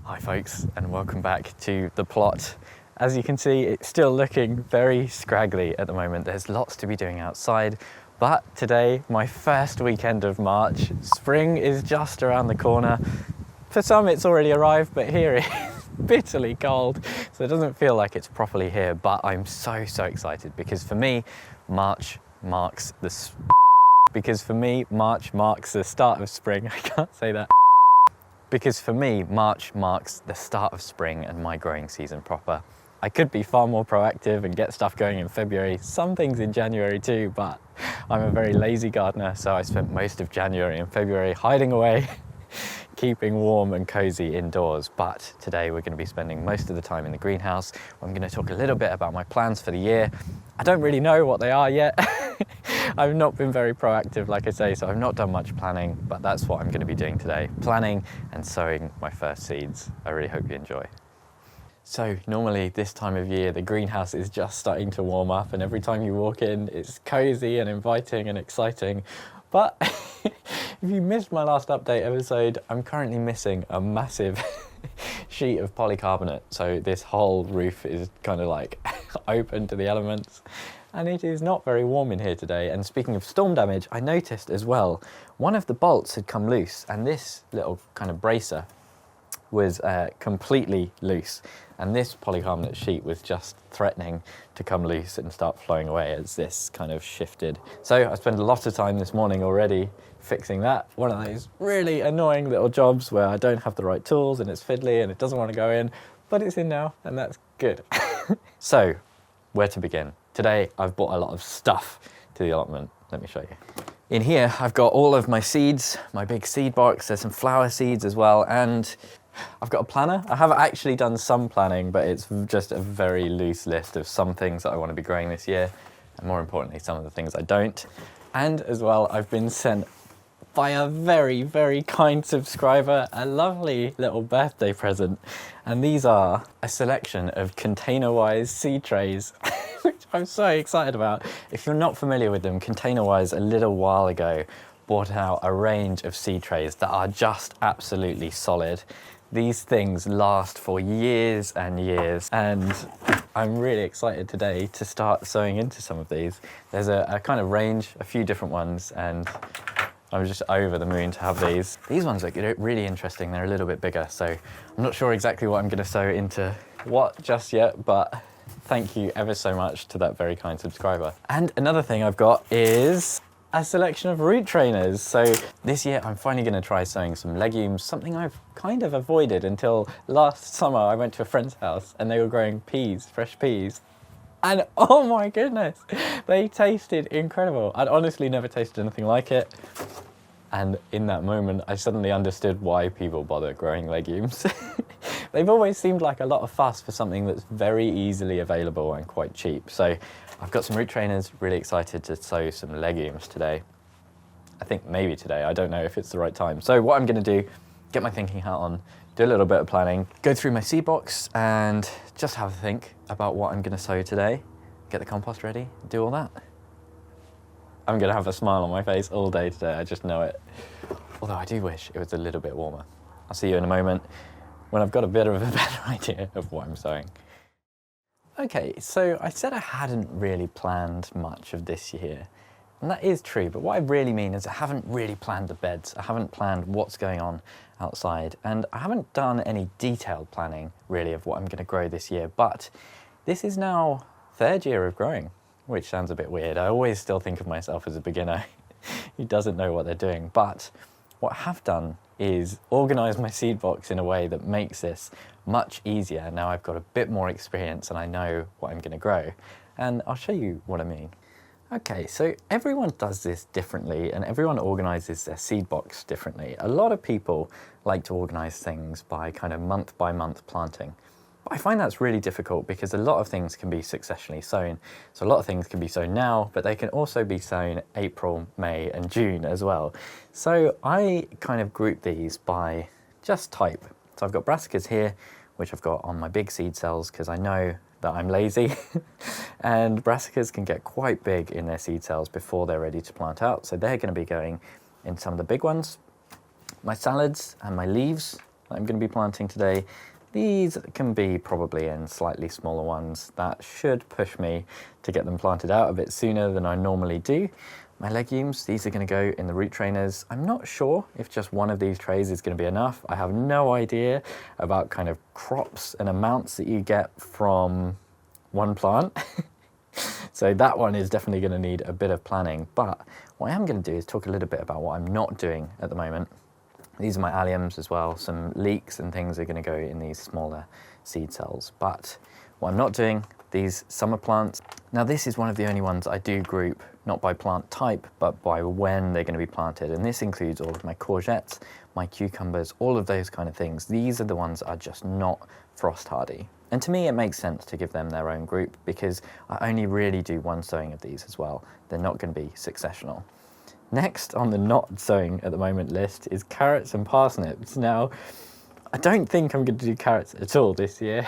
Hi folks, and welcome back to the plot. As you can see, it's still looking very scraggly at the moment. There's lots to be doing outside, but today, my first weekend of March, spring is just around the corner. For some it's already arrived, but here it is bitterly cold, so it doesn't feel like it's properly here, but I'm so excited because for me, March marks the start of spring. I can't say that. Because for me, March marks the start of spring and my growing season proper. I could be far more proactive and get stuff going in February, some things in January too, but I'm a very lazy gardener, so I spent most of January and February hiding away, keeping warm and cozy indoors. But today we're going to be spending most of the time in the greenhouse. I'm going to talk a little bit about my plans for the year. I don't really know what they are yet. I've not been very proactive, like I say, so I've not done much planning, but that's what I'm going to be doing today, planning and sowing my first seeds. I really hope you enjoy. So normally this time of year, the greenhouse is just starting to warm up, and every time you walk in, it's cozy and inviting and exciting. But if you missed my last update episode, I'm currently missing a massive sheet of polycarbonate. So this whole roof is kind of like open to the elements. And it is not very warm in here today. And speaking of storm damage, I noticed as well, one of the bolts had come loose, and this little kind of bracer was completely loose. And this polycarbonate sheet was just threatening to come loose and start flowing away as this kind of shifted. So I spent a lot of time this morning already fixing that. One of those really annoying little jobs where I don't have the right tools and it's fiddly and it doesn't want to go in, but it's in now and that's good. So, where to begin? Today, I've bought a lot of stuff to the allotment. Let me show you. In here, I've got all of my seeds, my big seed box. There's some flower seeds as well, and I've got a planner. I have actually done some planning, but it's just a very loose list of some things that I want to be growing this year, and more importantly, some of the things I don't. And as well, I've been sent by a very kind subscriber a lovely little birthday present, and these are a selection of container-wise seed trays, which I'm so excited about. If you're not familiar with them, Container-wise a little while ago brought out a range of seed trays that are just absolutely solid. These things last for years and years, and I'm really excited today to start sowing into some of these. There's a kind of range, a few different ones, and I'm just over the moon to have these. These ones look really interesting. They're a little bit bigger, so I'm not sure exactly what I'm going to sow into what just yet, but thank you ever so much to that very kind subscriber. And another thing I've got is a selection of root trainers. So this year I'm finally going to try sowing some legumes, something I've kind of avoided until last summer. I went to a friend's house and they were growing peas, fresh peas. And oh my goodness, they tasted incredible. I'd honestly never tasted anything like it. And in that moment, I suddenly understood why people bother growing legumes. They've always seemed like a lot of fuss for something that's very easily available and quite cheap. So I've got some root trainers, really excited to sow some legumes today. I think maybe today, I don't know if it's the right time. So what I'm gonna do, get my thinking hat on, do a little bit of planning, go through my seed box and just have a think about what I'm gonna sow today, get the compost ready, do all that. I'm gonna have a smile on my face all day today, I just know it. Although I do wish it was a little bit warmer. I'll see you in a moment when I've got a bit of a better idea of what I'm sowing. Okay, so I said I hadn't really planned much of this year, and that is true, but what I really mean is I haven't really planned the beds. I haven't planned what's going on outside, and I haven't done any detailed planning really of what I'm going to grow this year, but this is now third year of growing, which sounds a bit weird. I always still think of myself as a beginner who doesn't know what they're doing, but what I have done is organise my seed box in a way that makes this much easier. Now I've got a bit more experience and I know what I'm going to grow, and I'll show you what I mean. Okay, so everyone does this differently and everyone organises their seed box differently. A lot of people like to organise things by kind of month by month planting. But I find that's really difficult because a lot of things can be successionally sown. So a lot of things can be sown now, but they can also be sown April, May and June as well. So I kind of group these by just type. So I've got brassicas here, which I've got on my big seed cells because I know that I'm lazy. And brassicas can get quite big in their seed cells before they're ready to plant out. So they're going to be going in some of the big ones. My salads and my leaves that I'm going to be planting today. These can be probably in slightly smaller ones. That should push me to get them planted out a bit sooner than I normally do. My legumes, these are going to go in the root trainers. I'm not sure if just one of these trays is going to be enough. I have no idea about kind of crops and amounts that you get from one plant. So that one is definitely going to need a bit of planning. But what I am going to do is talk a little bit about what I'm not doing at the moment. These are my alliums as well. Some leeks and things are going to go in these smaller seed cells. But what I'm not doing, these summer plants. Now this is one of the only ones I do group, not by plant type, but by when they're going to be planted. And this includes all of my courgettes, my cucumbers, all of those kind of things. These are the ones that are just not frost hardy. And to me, it makes sense to give them their own group because I only really do one sowing of these as well. They're not going to be successional. Next on the not sowing at the moment list is carrots and parsnips. Now, I don't think I'm going to do carrots at all this year.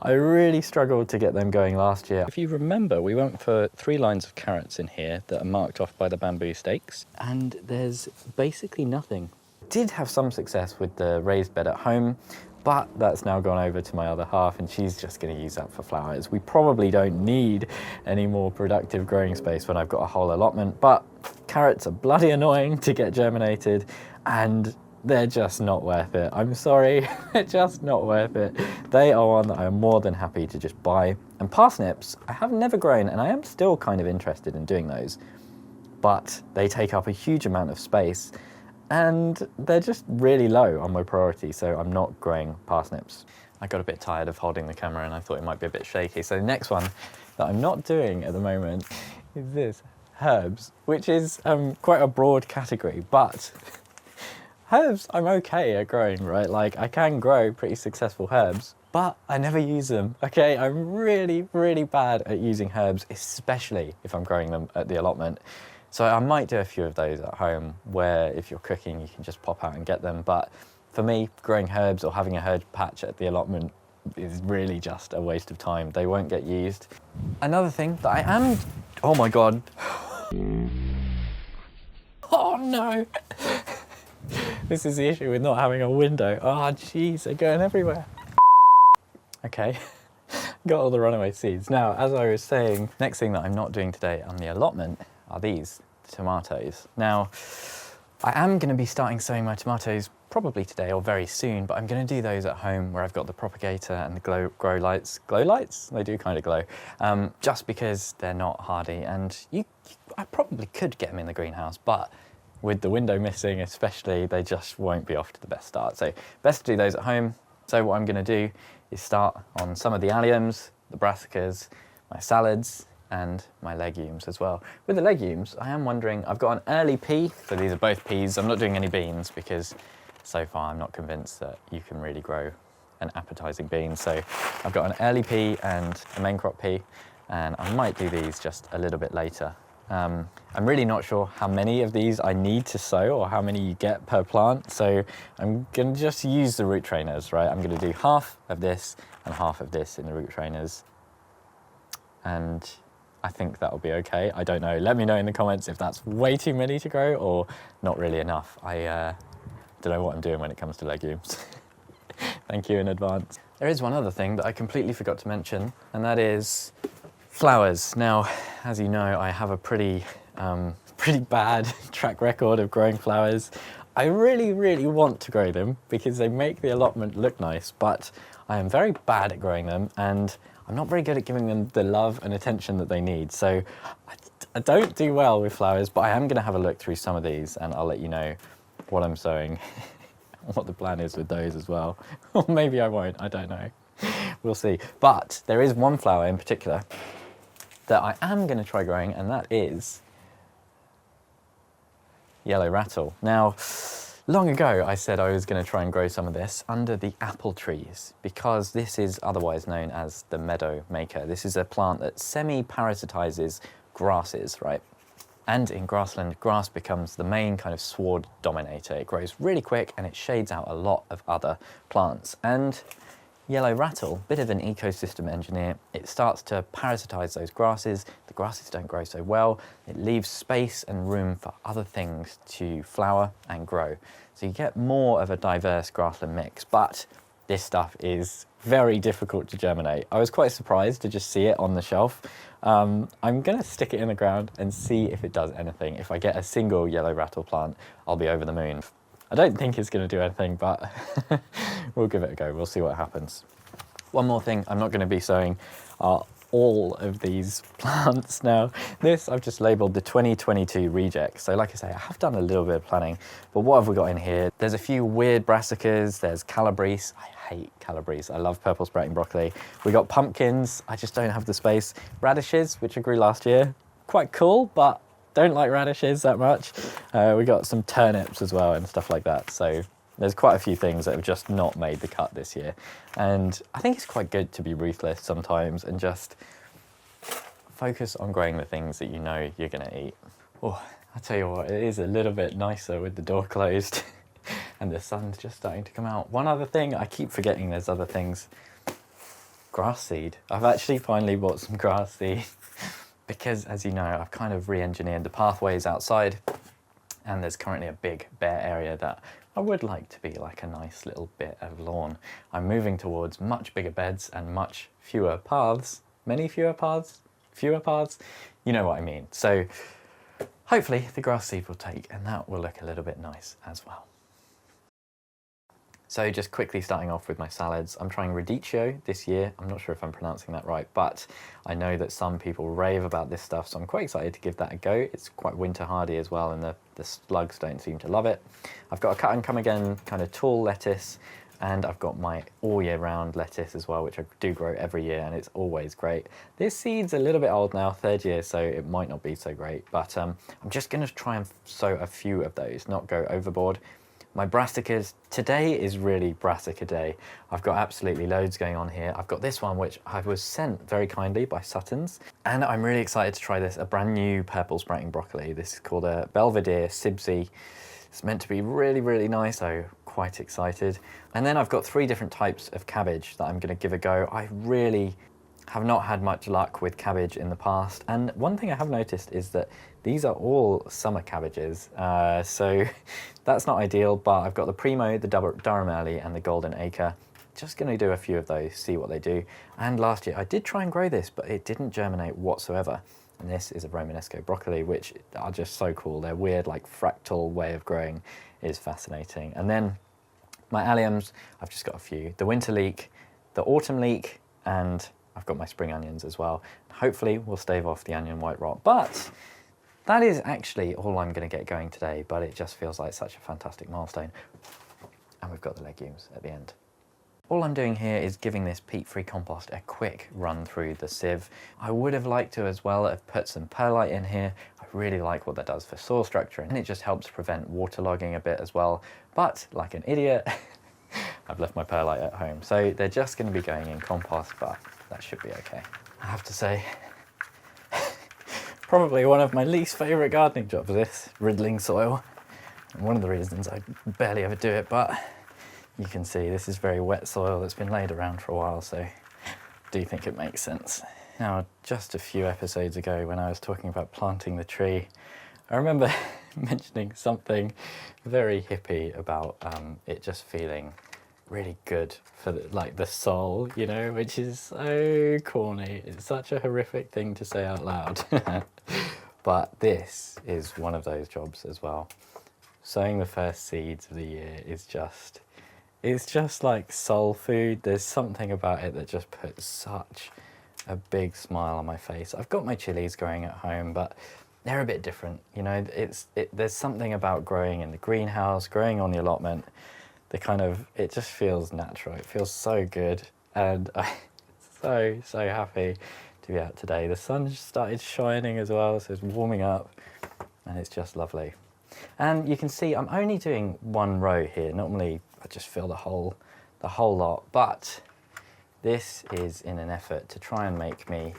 I really struggled to get them going last year. If you remember, we went for 3 lines of carrots in here that are marked off by the bamboo stakes, and there's basically nothing. Did have some success with the raised bed at home, but that's now gone over to my other half and she's just going to use that for flowers. We probably don't need any more productive growing space when I've got a whole allotment, but carrots are bloody annoying to get germinated and they're just not worth it. I'm sorry, they're just not worth it. They are one that I am more than happy to just buy. And parsnips, I have never grown and I am still kind of interested in doing those, but they take up a huge amount of space and they're just really low on my priority, so I'm not growing parsnips. I got a bit tired of holding the camera and I thought it might be a bit shaky. So the next one that I'm not doing at the moment is this, herbs, which is quite a broad category, but herbs I'm okay at growing, right? Like I can grow pretty successful herbs, but I never use them, okay? I'm really, really bad at using herbs, especially if I'm growing them at the allotment. So I might do a few of those at home where if you're cooking, you can just pop out and get them. But for me, growing herbs or having a herb patch at the allotment is really just a waste of time. They won't get used. Another thing that I am, oh my God. Oh no. This is the issue with not having a window. Oh geez, they're going everywhere. Okay, got all the runaway seeds. Now, as I was saying, next thing that I'm not doing today on the allotment are these, the tomatoes. Now, I am going to be starting sowing my tomatoes probably today or very soon, but I'm going to do those at home where I've got the propagator and the grow lights. Glow lights? They do kind of glow. Just because they're not hardy, and I probably could get them in the greenhouse, but with the window missing especially, they just won't be off to the best start. So best to do those at home. So what I'm going to do is start on some of the alliums, the brassicas, my salads, and my legumes as well. With the legumes, I am wondering, I've got an early pea, so these are both peas. I'm not doing any beans because so far I'm not convinced that you can really grow an appetizing bean. So I've got an early pea and a main crop pea, and I might do these just a little bit later. I'm really not sure how many of these I need to sow or how many you get per plant, so I'm going to just use the root trainers, right? I'm going to do half of this and half of this in the root trainers, and I think that'll be okay. I don't know. Let me know in the comments if that's way too many to grow or not really enough. I don't know what I'm doing when it comes to legumes. Thank you in advance. There is one other thing that I completely forgot to mention, and that is flowers. Now, as you know, I have a pretty bad track record of growing flowers. I really, really want to grow them because they make the allotment look nice, but I am very bad at growing them and I'm not very good at giving them the love and attention that they need. So I don't do well with flowers, but I am going to have a look through some of these and I'll let you know what I'm sowing, what the plan is with those as well. Or maybe I won't, I don't know. We'll see. But there is one flower in particular that I am going to try growing, and that is yellow rattle. Now, long ago I said I was going to try and grow some of this under the apple trees because this is otherwise known as the meadow maker. This is a plant that semi-parasitizes grasses, right? And in grassland, grass becomes the main kind of sward dominator. It grows really quick and it shades out a lot of other plants. And yellow rattle, bit of an ecosystem engineer, it starts to parasitize those grasses. The grasses don't grow so well. It leaves space and room for other things to flower and grow. So you get more of a diverse grassland mix, but this stuff is very difficult to germinate. I was quite surprised to just see it on the shelf. I'm gonna stick it in the ground and see if it does anything. If I get a single yellow rattle plant, I'll be over the moon. I don't think it's gonna do anything, but we'll give it a go. We'll see what happens. One more thing I'm not gonna be sowing are all of these plants now. This I've just labelled the 2022 rejects. So like I say, I have done a little bit of planning, but what have we got in here? There's a few weird brassicas, there's calabrese. I hate calabrese. I love purple sprouting broccoli. We got pumpkins, I just don't have the space. Radishes, which I grew last year. Quite cool, but don't like radishes that much. We got some turnips as well and stuff like that. So there's quite a few things that have just not made the cut this year. And I think it's quite good to be ruthless sometimes and just focus on growing the things that you know you're gonna eat. Oh, I'll tell you what, it is a little bit nicer with the door closed and the sun's just starting to come out. One other thing, I keep forgetting there's other things. Grass seed. I've actually finally bought some grass seed because, as you know, I've kind of re-engineered the pathways outside and there's currently a big bare area that I would like to be like a nice little bit of lawn. I'm moving towards much bigger beds and much fewer paths. Many fewer paths? Fewer paths? You know what I mean. So hopefully the grass seed will take and that will look a little bit nice as well. So just quickly starting off with my salads, I'm trying radicchio this year. I'm not sure if I'm pronouncing that right, but I know that some people rave about this stuff, so I'm quite excited to give that a go. It's quite winter hardy as well, and the slugs don't seem to love it. I've got a cut and come again kind of tall lettuce, and I've got my all year round lettuce as well, which I do grow every year, and it's always great. This seed's a little bit old now, 3rd year, so it might not be so great, but I'm just gonna try and sow a few of those, not go overboard. My brassicas, today is really brassica day. I've got absolutely loads going on here. I've got this one, which I was sent very kindly by Sutton's, and I'm really excited to try this, a brand new purple sprouting broccoli. This is called a Belvedere Sibsy. It's meant to be really, really nice, so quite excited. And then I've got 3 different types of cabbage that I'm gonna give a go. I really have not had much luck with cabbage in the past, and one thing I have noticed is that these are all summer cabbages, so that's not ideal, but I've got the Primo, the Durham Early and the Golden Acre. Just going to do a few of those, see what they do. And last year I did try and grow this, but it didn't germinate whatsoever. And this is a Romanesco broccoli, which are just so cool. Their weird like fractal way of growing is fascinating. And then my alliums, I've just got a few. The winter leek, the autumn leek, and I've got my spring onions as well. Hopefully we'll stave off the onion white rot. But that is actually all I'm going to get going today, but it just feels like such a fantastic milestone. And we've got the legumes at the end. All I'm doing here is giving this peat-free compost a quick run through the sieve. I would have liked to as well have put some perlite in here. I really like what that does for soil structure, and it just helps prevent waterlogging a bit as well. But like an idiot, I've left my perlite at home. So they're just going to be going in compost, but that should be okay. I have to say, probably one of my least favourite gardening jobs, this, riddling soil. And one of the reasons I barely ever do it, but you can see this is very wet soil that's been laid around for a while, so I do think it makes sense. Now, just a few episodes ago when I was talking about planting the tree, I remember mentioning something very hippie about it just feeling really good for the soul, you know, which is so corny. It's such a horrific thing to say out loud. But this is one of those jobs as well. Sowing the first seeds of the year is just, it's just like soul food. There's something about it that just puts such a big smile on my face. I've got my chilies growing at home, but they're a bit different. You know, there's something about growing in the greenhouse, growing on the allotment. It just feels natural. It feels so good, and I'm so happy to be out today. The sun just started shining as well, so it's warming up, and it's just lovely. And you can see I'm only doing 1 row here. Normally I just fill the whole lot, but this is in an effort to try and make me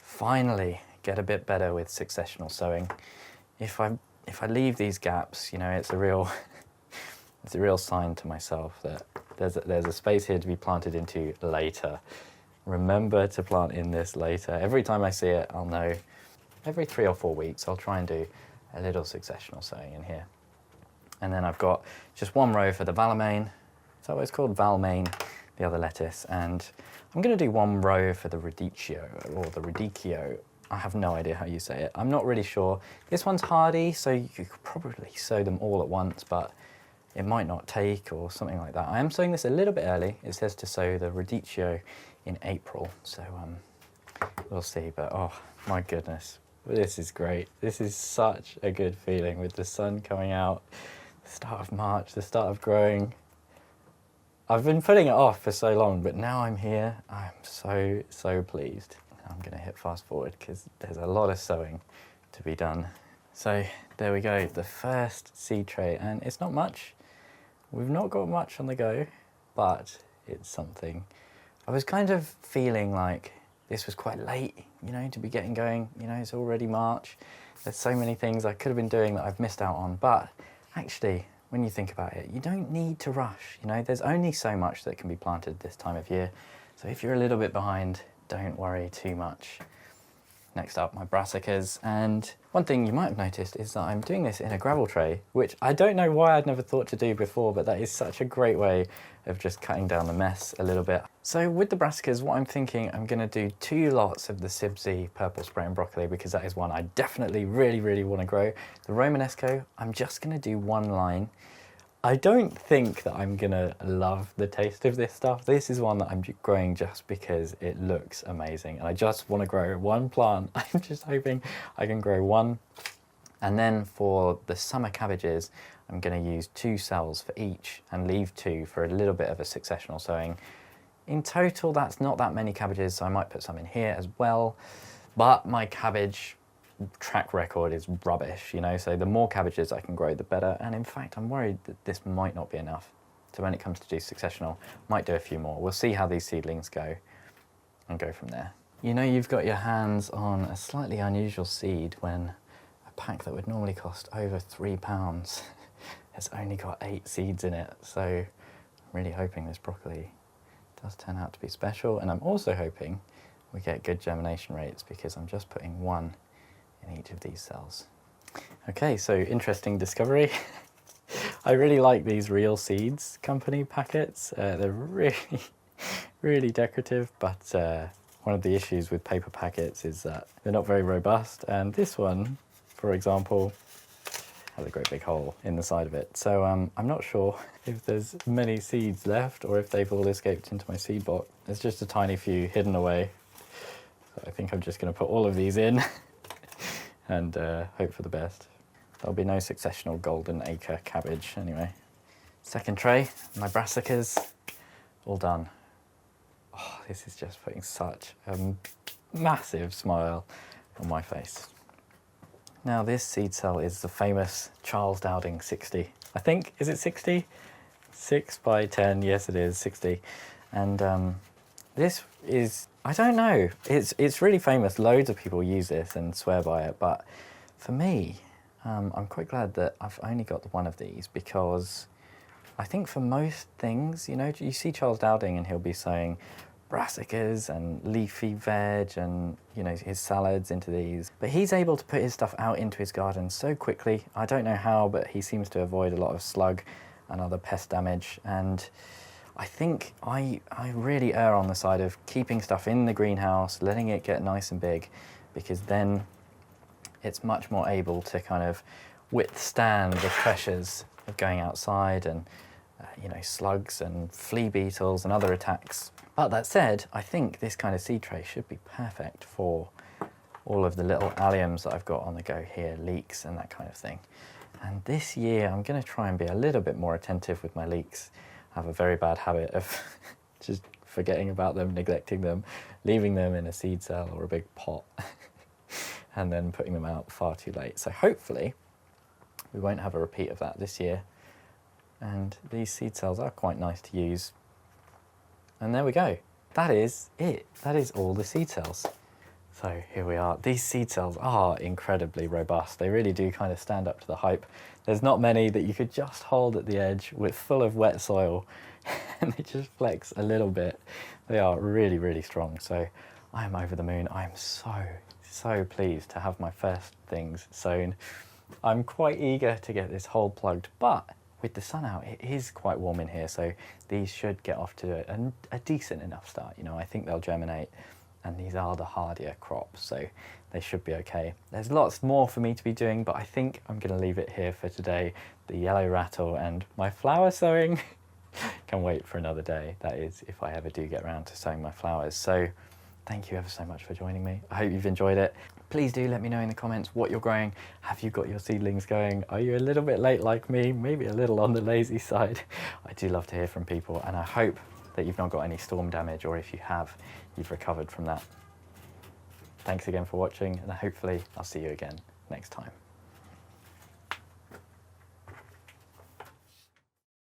finally get a bit better with successional sowing. If I leave these gaps, you know, it's a real sign to myself that there's a space here to be planted into later. Remember to plant in this later. Every time I see it, I'll know. Every 3 or 4 weeks, I'll try and do a little successional sowing in here. And then I've got just one row for the Valmain. Is that what it's called? Valmain, the other lettuce. And I'm going to do one row for the radicchio, or the radicchio. I have no idea how you say it. I'm not really sure. This one's hardy, so you could probably sow them all at once, but it might not take or something like that. I am sowing this a little bit early. It says to sow the radicchio in April, so we'll see. But oh my goodness, this is great. This is such a good feeling with the sun coming out, the start of March, the start of growing. I've been putting it off for so long, but now I'm here. I'm so pleased. I'm going to hit fast forward because there's a lot of sowing to be done. So there we go, the first seed tray, and it's not much. We've not got much on the go, but it's something. I was kind of feeling like this was quite late, you know, to be getting going. You know, it's already March. There's so many things I could have been doing that I've missed out on, but actually, when you think about it, you don't need to rush. You know, there's only so much that can be planted this time of year. So if you're a little bit behind, don't worry too much. Next up, my brassicas. And one thing you might have noticed is that I'm doing this in a gravel tray, which I don't know why I'd never thought to do before, but that is such a great way of just cutting down the mess a little bit. So with the brassicas, what I'm thinking, I'm gonna do 2 lots of the Sibsy purple spraying broccoli, because that is one I definitely really want to grow. The Romanesco, I'm just gonna do 1 line. I don't think that I'm gonna love the taste of this stuff. This is one that I'm growing just because it looks amazing, and I just want to grow 1 plant. I'm just hoping I can grow 1. And then for the summer cabbages, I'm gonna use 2 cells for each and leave 2 for a little bit of a successional sowing. In total, that's not that many cabbages, so I might put some in here as well. But my cabbage track record is rubbish, you know, so the more cabbages I can grow, the better. And in fact, I'm worried that this might not be enough. So when it comes to do successional, might do a few more. We'll see how these seedlings go and go from there. You know, you've got your hands on a slightly unusual seed when a pack that would normally cost over £3 has only got 8 seeds in it. So I'm really hoping this broccoli does turn out to be special. And I'm also hoping we get good germination rates, because I'm just putting 1 in each of these cells. Okay, so interesting discovery. I really like these Real Seeds company packets. They're really decorative, but one of the issues with paper packets is that they're not very robust, and this one, for example, has a great big hole in the side of it. So I'm not sure if there's many seeds left or if they've all escaped into my seed box. There's just a tiny few hidden away. So I think I'm just going to put all of these in and hope for the best. There'll be no successional golden acre cabbage anyway. Second tray, my brassicas, all done. Oh, this is just putting such a massive smile on my face. Now this seed cell is the famous Charles Dowding 60. I think, is it 60? 6 by 10, yes it is, 60. And this is, I don't know, it's really famous. Loads of people use this and swear by it, but for me, I'm quite glad that I've only got the 1 of these, because I think for most things, you know, you see Charles Dowding and he'll be sowing brassicas and leafy veg and, you know, his salads into these. But he's able to put his stuff out into his garden so quickly. I don't know how, but he seems to avoid a lot of slug and other pest damage. And I think I really err on the side of keeping stuff in the greenhouse, letting it get nice and big, because then it's much more able to kind of withstand the pressures of going outside and, you know, slugs and flea beetles and other attacks. But that said, I think this kind of seed tray should be perfect for all of the little alliums that I've got on the go here, leeks and that kind of thing. And this year I'm going to try and be a little bit more attentive with my leeks. I have a very bad habit of just forgetting about them, neglecting them, leaving them in a seed cell or a big pot and then putting them out far too late. So hopefully we won't have a repeat of that this year. And these seed cells are quite nice to use. And there we go. That is it. That is all the seed cells. So here we are. These seed cells are incredibly robust. They really do kind of stand up to the hype. There's not many that you could just hold at the edge with full of wet soil and they just flex a little bit. They are really strong. So I am over the moon. I am so pleased to have my first things sown. I'm quite eager to get this hole plugged, but with the sun out, it is quite warm in here, so these should get off to a decent enough start. You know, I think they'll germinate, and these are the hardier crops, so they should be okay. There's lots more for me to be doing, but I think I'm going to leave it here for today. The yellow rattle and my flower sowing can wait for another day. That is, if I ever do get around to sowing my flowers. So thank you ever so much for joining me. I hope you've enjoyed it. Please do let me know in the comments what you're growing. Have you got your seedlings going? Are you a little bit late like me? Maybe a little on the lazy side. I do love to hear from people, and I hope that you've not got any storm damage, or if you have, you've recovered from that. Thanks again for watching, and hopefully I'll see you again next time.